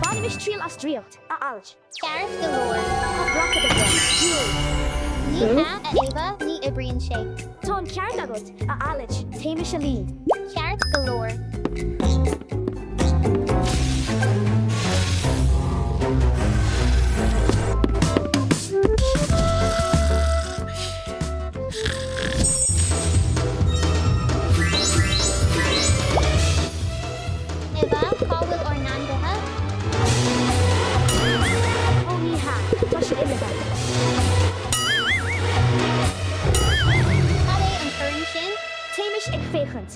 Banimis trial as driocht, a alj. Gareth galore. A bracha de bron, duel. Ní ha a Ava, ní Ibrian shake. Ton ceart agat, a alj, Tamish a lí. Gareth galore. Eva, Cowell or Nandaha? O ní ha, tá sé ilibha. Cade an current shin? Tamish ag féchant.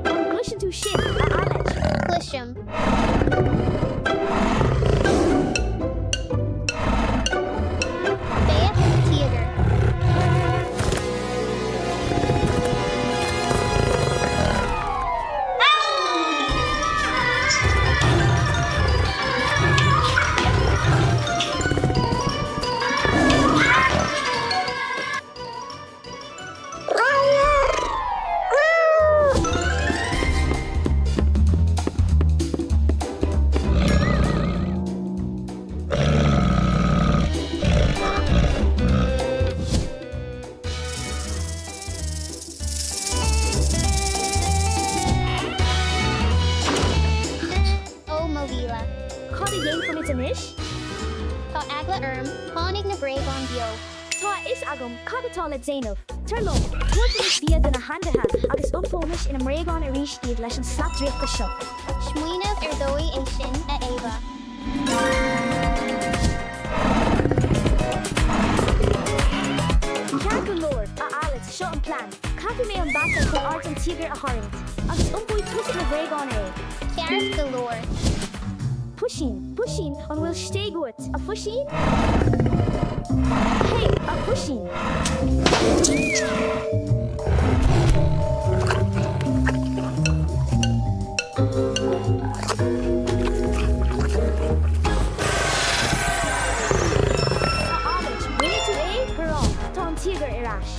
An glushan tú sin, a alj. Glisham. Beth Tiager. O Movila. Cad a dhéim from it anish? Tá agla tháinig na Braegon bio. Tá is agam, cad atá le Zainab. Turlom, tuairtenis bia den a handatha agus upfónis ina mréagán a ríis iad leis an slapdriachta seo. Shmuineh dói é sin a Ava. Cear go leor a alad seo an plán. Cadú mé an bata chun art an tíogar a tharint. Agus umpóid tusa na bréagán é. Gareth galore. Pushing an bhfuil stéagúit a fushing? Hey, a pushing. A alad, rinne tú é, hurrá, tá an tíogar iráis.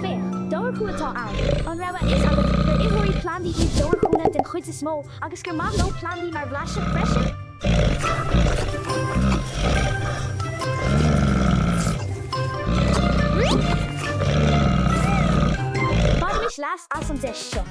Fech, dóir chu atá ann. An raibh is agad gur ihóirí plandaí iad dóir chúna den chuid is mó agus gur maith nó plandaí mar bhlaise freisin. Baimis leas as an deis seo.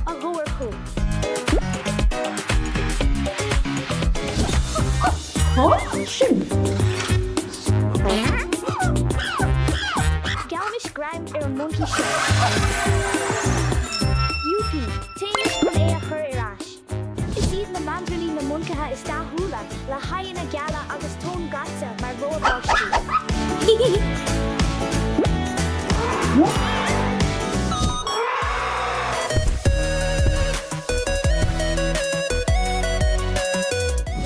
A ghóir chú. Galmish grime ar an monkey seo. Yupi, Tamish chun é a chur iráis. Is iad na mandrelí na muncatha is dáthúla le haidh na geala agus tón gata mar ródáistí.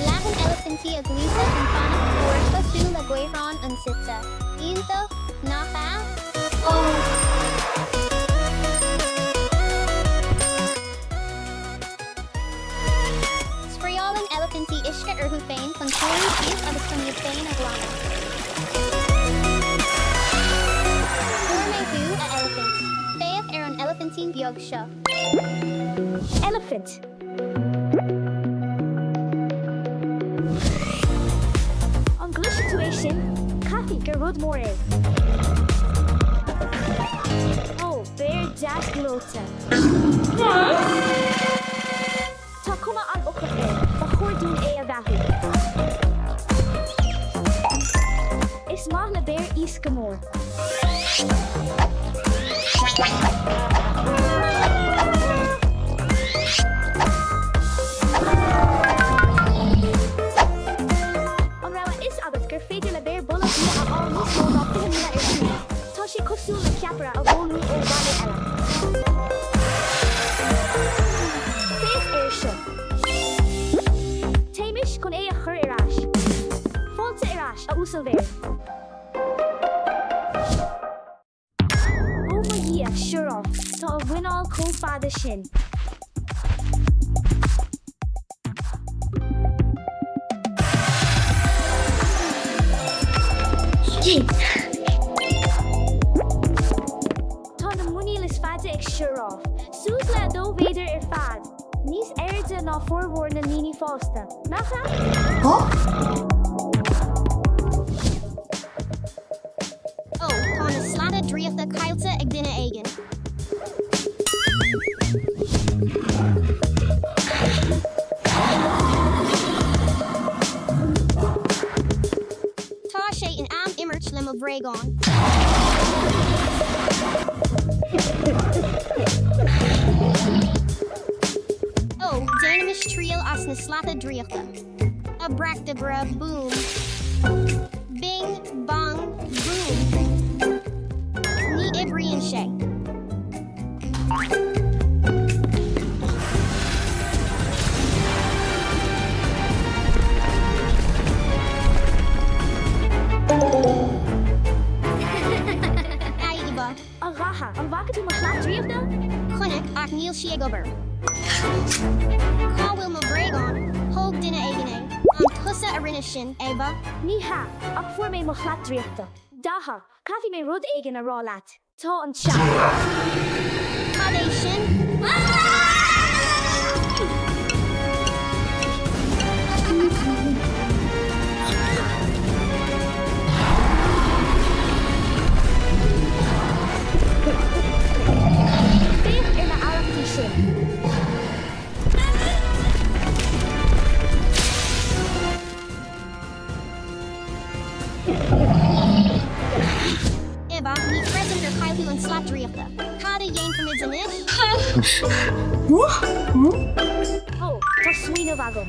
Latin elephanty a glisa and fana forza su la gueron an sitsa. Inta, nacha. Spriolin elephanty ishka urhu fain con tuli chief agus con fain a glana. Gourmet a elephant. Faith an elephantine biog sha. Elephant. An gluise tú é sin, caithfí gur rud mór é. Ó, béir deas glóta. Tá cuma an ochra é, ba chóirdún é a bheithú. Is maith le béir os go mór. An raibh is agat gur féidir le béir bolla bia a á níos mó ná 5 mhíle ar siúl. Tá sé cosú le ceapara a bhónú ó bhaile eile. Féach ar seo. Tamish chun é a chur iráis. Fáilte iráis a úsal béir. Ó ma dhiaidh siúrá, tá a bhainál chomh fada sin. Caite ná fórmhór na níní fásta. Nacha? Tá na slada dríochta cailte ag duine aigen. Tá sé in am immert le mo bhréagán. Dynamis trial as na slata dríochta. A bractabra boom. Bing, bang, boom. Ní ibrion sé. Ai iba. A racha, an bhacha tú mar chlád tríomhna? Chunneach ach níl si ag obair. Cá bhfuil mo bréagán, thóg duine aigené. An tusa a rinne sin, Eva. Ní ha, ach fuair mé mo chlád tríomhta. Dacha, caithfí mé rud aigen a rá leat. Tá an seach. Cad é sin? Féach ar na aireachtaí sin. Eva, ní freisin gur chailú an slap dríochta. Cad a dhéon from inis? Tá smaoinemh agam.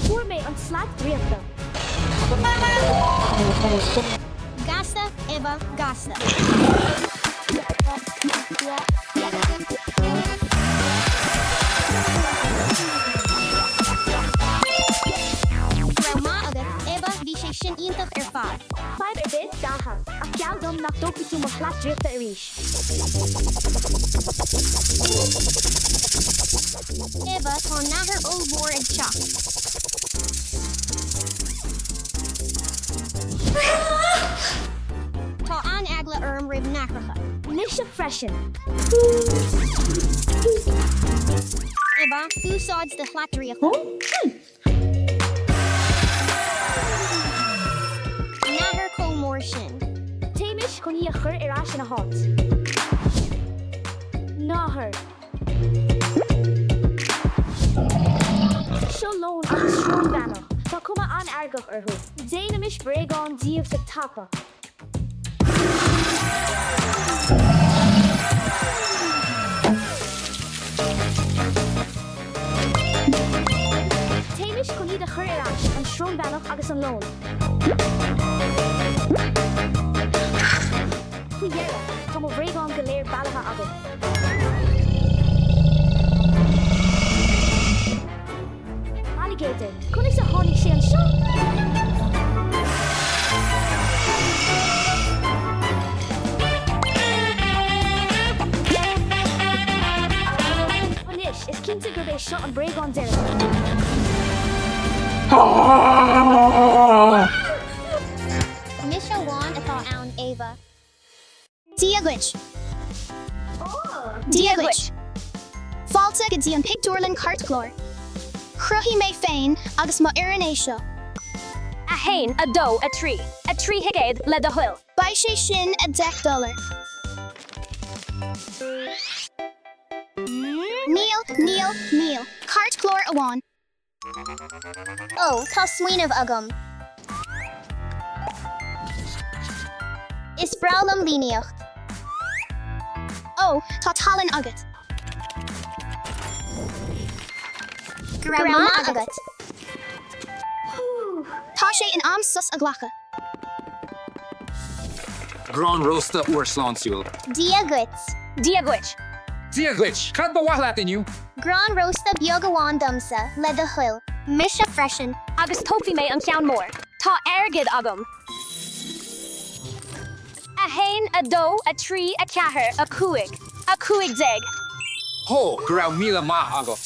Fuair mé an slát dríochta. Gasta, Eva, gasta. Raibh maith agat, Eva, bhí sé sin iontach ar fad. Fáid ar bit dacha, ach cealldom nach dócha tú mo chlád dríochta arís. Eva, tá nathair ómhór ag teach. Tá an agla orm rib nachracha. Nisha freisin. Eva, úsáids de chlatríochta. Nathair comór sin. Téimiis chun í a chur ar as in a hot. Náthair. Seo lón agus srón bheanach. Tá cuma an airgach arthú. Déanaimis bréagán díobh sa tapa. Téimiis chun iad a chur ar as an srón bheanach agus an lón. Chuiéire, tá mo bréagán go léir bailithe agam. Alligator, chun is a tháinig sé an seo? Anis, is cinnte gur bé seo an bréagán deire. Misha Wan atá ann Eva. Diagwich. Diagwich. Falta go dtí an picúirlinn cartchlór. Chruthí mé féin agus má iarrané seo. A hain, a dó, a trí higéad le do huil. Ba sé sin a $10. Níl. Cartchlór amháin. Ó, tá smaoinemh agam. Is bralam líneocht. Ó, tá talann agat. Grandma agat. Tá sé in am sus a ghlacha. Gran rosta oor slánsúil. Diagwits. Diagwich. Diagwich, cad ba wahlat inniu? Gran rosta biogawan dumsa, le the huil. Misha freshen. Agus tófi mé an ceann mór. Tá airgid agam. A hain, a dó, a trí, a ceathair, a cuaig deg. Ho, gra mila ma agot.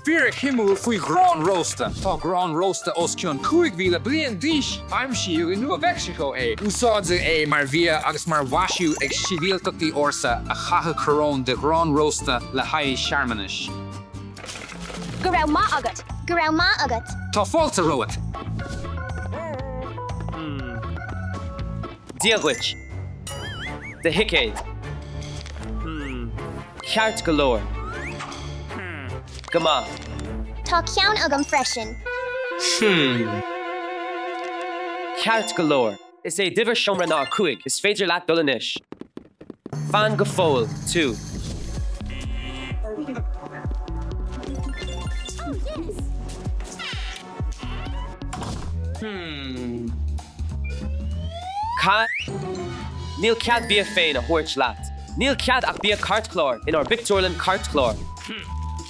Fíric himú faoi grán rosta. Tá grán rosta os cion 5,000 bliain díis. I'm siú in Nua Mexico Úsáidsa mar bhia agus mar bhaisiú ag sivíaltachtaí orsa a chatha corón de grán rosta le haghaidh searmanis. Go raibh maith agat. Go raibh maith agat. Tá fáilte roit. Díaghuiit. The Hicade. Ceart galore. Gama. Tá ceann agam freisin. Ceart galore. Is é diver siomra ná cuaig is féidir leat dul inis. Fan go fóil, tú. Níl cead bí a féin a thuirt leat. Níl cead ach bí a cartchlár in our Victorlan cartchlár.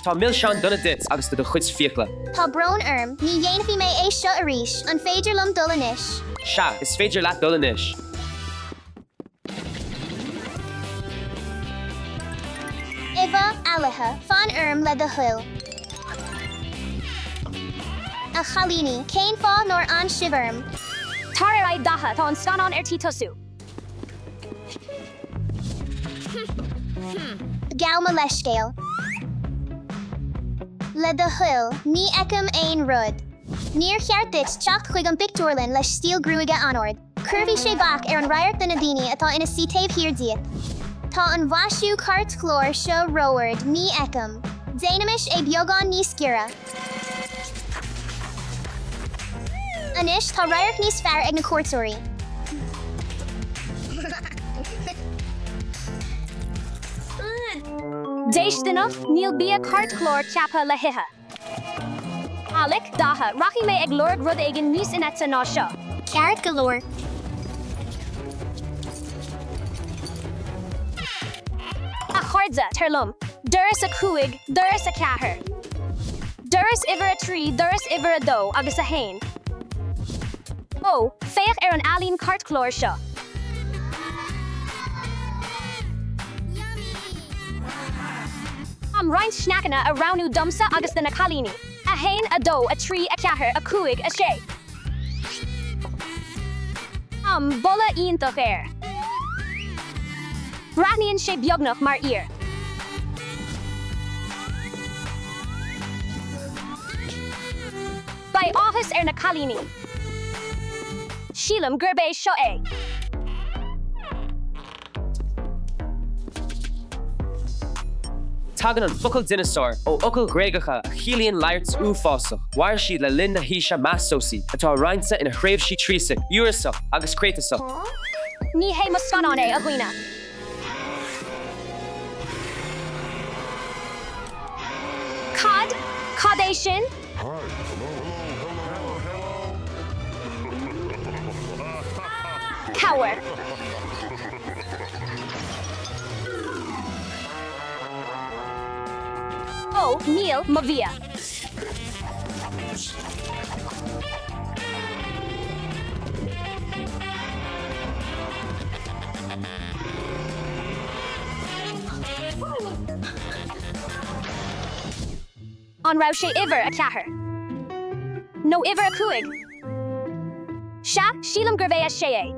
Tá mil seán donna dit agus do chuid fiacla. Tá brón ní dhéanamhí mé é seo arís an féidir lom dul inis. Sha, is féidir leat dul inis. Iva alatha, fan le the huil. A chalíní, céin fá nor an sivarm. Tar ai daha tá an scanán tí tosú. Gauma leiscéal. Le the huil, ní ecam ein rud. Níor cheartit teach chuig an Victorlan leis stíl grúige anord. Curvy sé bach an rairt den nadini atá ina sitéh hirdíat. Tá an bhaisiú cart chlór seo roard ní ecam. Déanamish é beagán níos gira. Anis tá rairt níos fearr ag na cuairteoirí. Déis dunnach níl bí a cartchlór ceappa le hithe. Alec daha rachi mé ag lord rud aigen níos inetsa ná seo. Ceart galore. A chardsa tarlum. Duras a cuaig, duras a chathair. Duras iver a trí, duras iver a dó agus a hain. Ó, féach ar an alín cartchlór seo. Am roint snackanna a raunú domsa agus den a chalíní. A hain, a dó, a trí, a chathair, a cuaig, a sé. Am bolla iontoch air. Bratníonn sé beagnach mar ír. By áthas ar na chalíní. Sílam gurbé seo é. Tagan an focal dinosaur ó ocal gréagacha a chilíonn lairts úfásach, wair siad le linn na híse massósaí atá reinsa ina chréibh sí trísach, uirasach agus créitasach. Ní hé mo scanán é a ghuina. Cad é sin? Cower. Oh, Neil Mavia. On raibh sé iver a chathair. No iver a cuaig. Sha, sílam gurbé a sé é.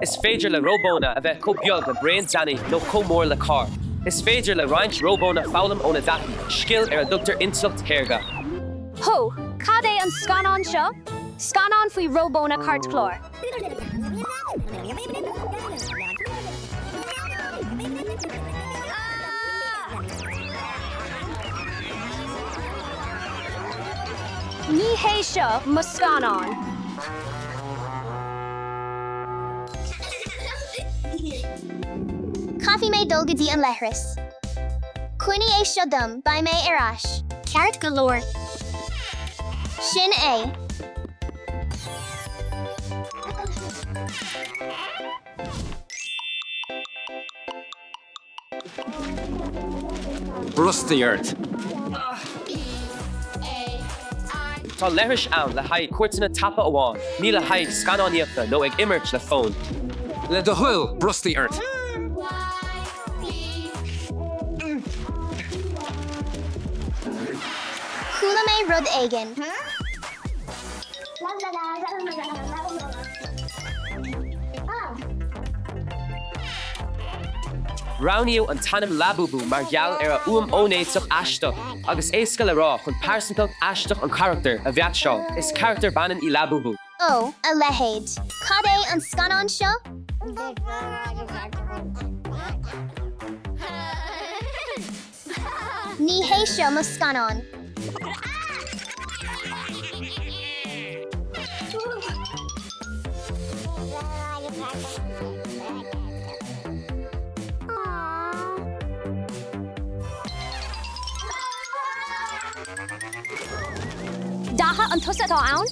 Is féidir le robóna a bheith cóbeag le brain Danny nó cómór le car. Is féidir le roint robóna fálam óna dati, skill ar a dugtar insucht céirga. Ho, cad é an scanán seo? Scanán faoi robóna cartchlór. Ní hé seo mo scanán. Coffee mé dulgadí an lehras. Cuine é seo dom by mé arás. Ceart galore. Sin é. Rusty earth. Tá leiris ann le haid cuairtainna tapa amháin, ní le haid scanáníochta nó ag imirt le fón. Le do huil, Rusty earth. mé rud aigen. Roundíú an tanam labúbú mar gheall ar a ónéitach aisteach agus éasca le rá chun percentach aisteach an charachtar a bheat seo is charachtar banan í labúbú. Ó, a lehéid. Cad é an scanán seo? Ní hé seo mo scanán. Daha an tusa atá ann?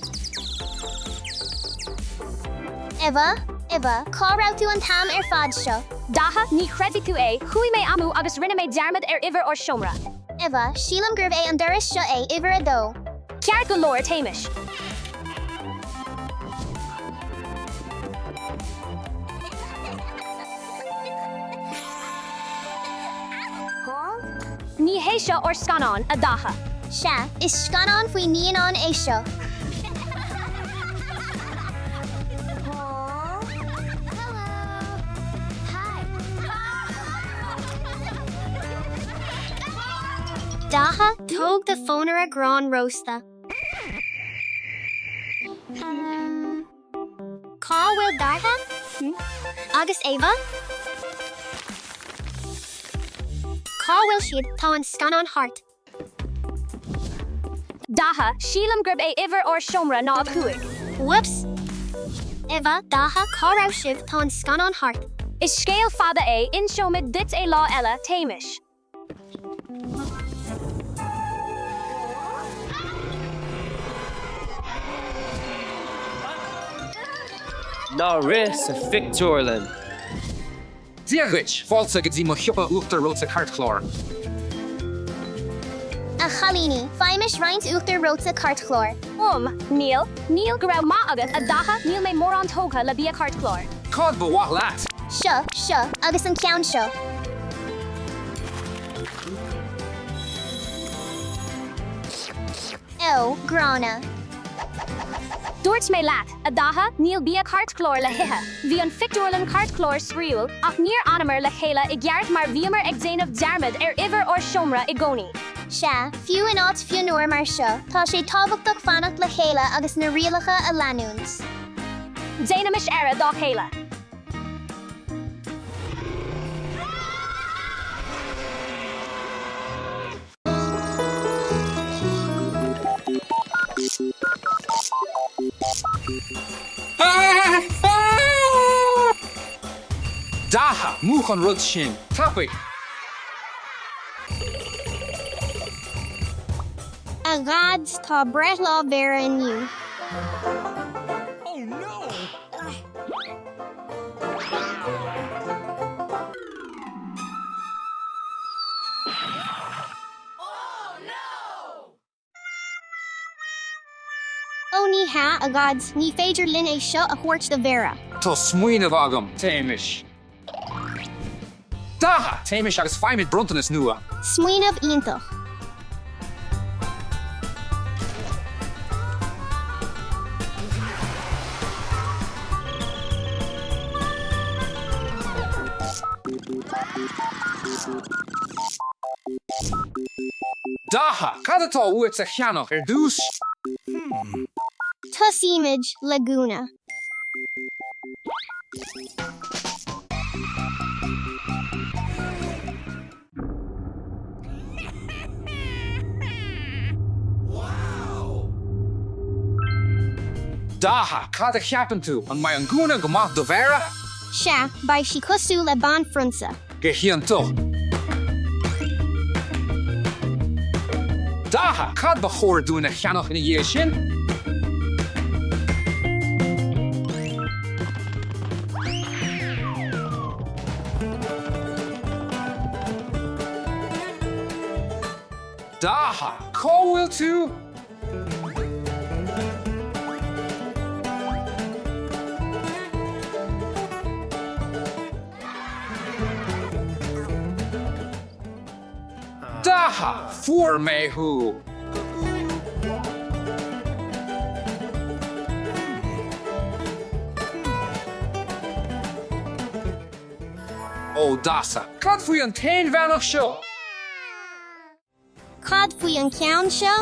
Eva, cá rá tú an tam ar fad seo. Daha ní chreidí tú é, chuí mé amú agus rinne mé dearmad ar iver or siomra. Eva, sílam gurbh é an doras seo é iver a dó. Ceart go leor téimis. Ní hé seo or scanán a daha. Se, is scanán faoi níanán é seo. Daha tóg de fónar a grán rosta. Cá bhfuil Daha? Agus Eva? Cá bhfuil siad tá an scanán hart. Daha, sílam grib é iver or siomra ná a chuig. Whoops! Eva, Daha cá rá sibh tá an scanán hart. Is scéal fada é in siomid dit é lá eile téimis. Ná ris a Victorlin. Diagwich, fáilte go dtí mo thiúpa uachtar róta cartchlár. A chalíní, faimis roinnt uachtar róta cartchlór. Níl go raibh má agat a daha níl mé mór an tóga le bí a cartchlár. Cád ba bhaith leat. Seo, agus an ceann seo. Ó, grána. Dúirt mé leat, a daha níl bí a cartchlór le hithe. Bhí an Victorlin cartchlór sríúil ach níor anamar le chéile i gceart mar bhíomar ag déanamh dearmad ar iver or siomra i gcónaí. Se, fiú in áit fiú nuair mar seo, tá sé tábhachtach fannacht le chéile agus na rialacha a leanúns. Déanamish era dá chéile. Daha, múch an rud sin. Tapig. A gads tá bret lá vera inniu. Oh no! Ó ní ha a gads ní féidir lin é seo a chuirt de vera. Tá smuoineh agam, téimis. Daha, téimis agus feimid bruntan is nua. Smuoineh iontach. Daha, cad atá uait a cheannach ar dús? Tus image Laguna. Daha, cad a cheapan tú an mai an gúna gomach do bhéra? Se, by si cosú le ban frunsa. Ge hían tú. Daha, cad ba chóir dúna cheannach ina dhé sin? Daha, cóhfuil tú? Daha, fuair mé thú. ó dasa. Cad faoi an tain bhenach seo. Cad faoi an ceann seo?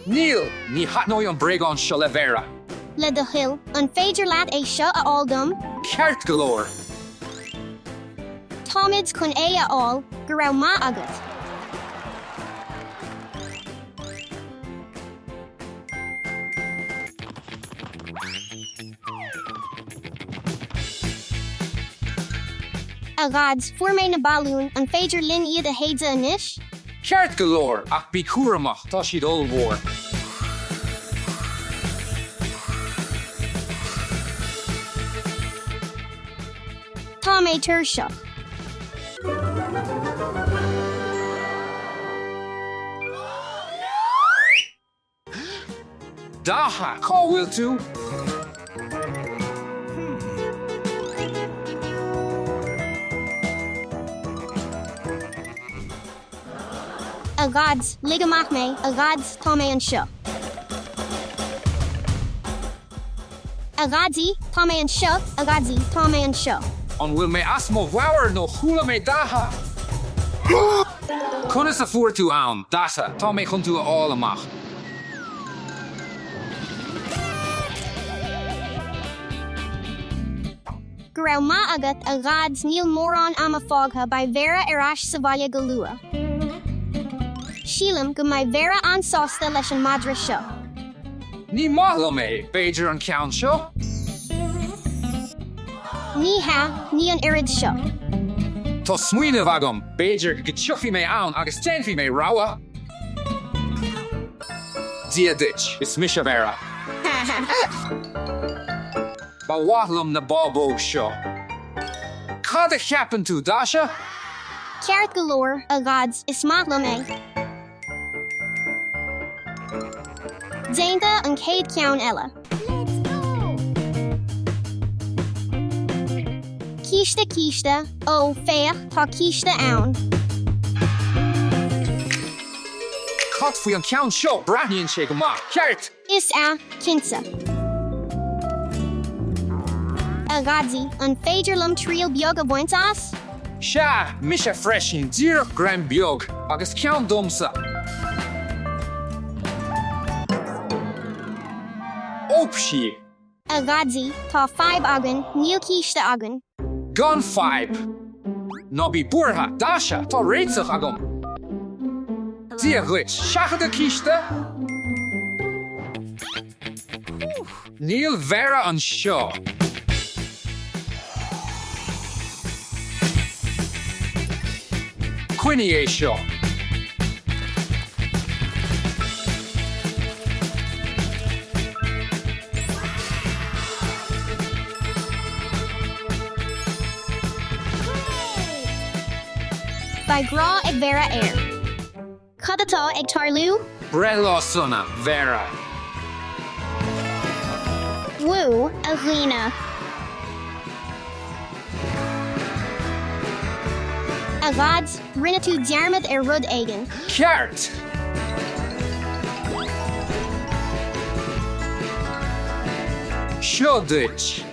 Níl, ní hatnói an breagán seo le Vera. Le do hill, an féidir leat é seo a áldum, Ceart galore. támid chun é a áil, go raibh maith agat. A gads, fuair mé na balún an féidir linn iad a héide anis? Ceart galore, ach bí cuaramach tá siad olmhór. Tá mé tuair seo. Daha, cá bhfuil tú? A gads, ligamach mé, a gads tá mé an seo. A gadí, tá mé an seo, a gadí, tá mé an seo. An bhfuil mé asmó bhhair nó chúla mé daha. Conas a fuair tú ann, dasa, tá mé chun tú a áil amach. Go raibh maith agat a gads níl mórán am a fágtha ba Vera arás sa bhaile go lua. Sílam go mai Vera ansásta leis an madra seo. Ní maithla mé, Beidir an ceann seo? Ní ha, ní an irid seo. Tá smuoineh agam, Beidir go tuifi mé ann agus tenfi mé rawa. Dia ditch, is mis a Vera. Ba wathlam na bobbóg seo. Cad a cheapan tú, Dasha? Ceart galore, a gads, is matla mé. Déanta an céad ceann eile. Cíiste, ó féach tá cíiste ann. Cad faoi an ceann seo, braithníonn sé go maith. Ceart! Is a cinsa. A gadí, an féidirlam tríal beag a bhaint as? Se, mis a freisin, díreach gram beag, agus ceann domsa. Ópsí, A gadí, tá 5 agan, níl cíiste agan. gan 5. Nó bí buartha, Dasha, tá réiteach agam. Dia glitch, seachad a cíiste? Níl Vera an seo. Cuine é seo. Ba grá ag Vera air. Cad atá ag tarlú? Brelá sunna, Vera. Woo, a ghine. A gads, rinne tú dearmad ar rud aigen. Ceart! Seo ditch.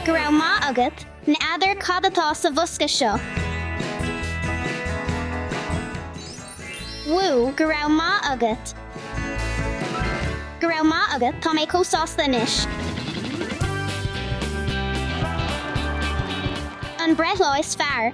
Go raibh maith agat, na adar cad atá sa bhosca seo. Woo, go raibh maith agat. Go raibh maith agat, tá mé cósásta inis. An breithlá is fearr,